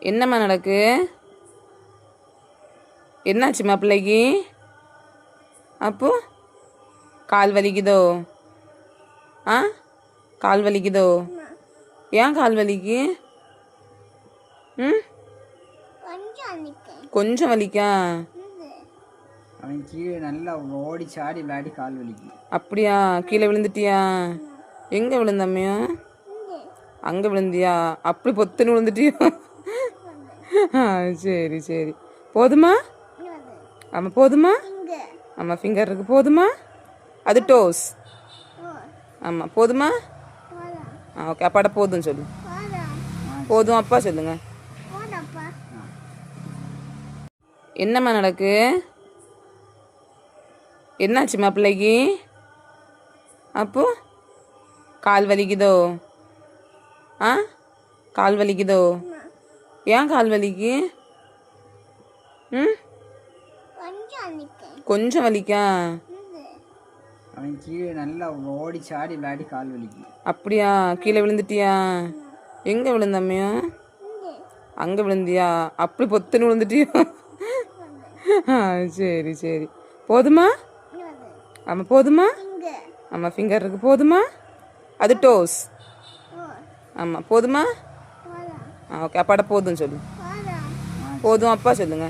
என்னம்மா நடக்கு? என்னாச்சும்மா பிள்ளைக்கு? அப்போ கால் வலிக்குதோ? ஆ, கால் வலிக்குதோ? ஏன் கால் வலிக்கு? ம், கொஞ்சம் வலிக்கா? அவன் கீழே நல்லா ஓடி சாடி விளையாடி கால் வலிக்கு. அப்படியா? கீழே விழுந்துட்டியா? எங்க விழுந்தம்மையோ? அங்கே விழுந்தியா? அப்படி பொத்துன்னு விழுந்துட்டியோ? ஆ, சரி சரி. போதுமா? ஆமாம் போதுமா? ஆமாம் ஃபிங்கர் இருக்கு. போதுமா? அது டோஸ். ஆமாம் போதுமா? ஆ, ஓகே. அப்பாட போதும் சொல்லு. போதும் அப்பா சொல்லுங்க. என்னம்மா நடக்கு? என்னாச்சும்மா பிள்ளைக்கு? அப்போ கால் வலிக்குதோ? ஆ, கால் வலிக்குதோ? ஏன் கால் வலிக்கு? ம், கொஞ்சம் வலிக்கா? அவன் கீழே நல்லா ஓடி சாடி விளையாடி கால் வலிக்கு. அப்படியா? கீழே விழுந்துட்டியா? எங்கே விழுந்தம்மையோ? அங்கே விழுந்தியா? அப்படி பொத்துன்னு விழுந்துட்டியோ? ஆ, சரி சரி. போதுமா? ஆமாம் போதுமா? ஆமாம் ஃபிங்கர் இருக்கு. போதுமா? அது டோஸ். ஆமாம் போதுமா? ஆ, ஓகே. அப்பாட போதும் சொல்லு. போதும் அப்பா சொல்லுங்க.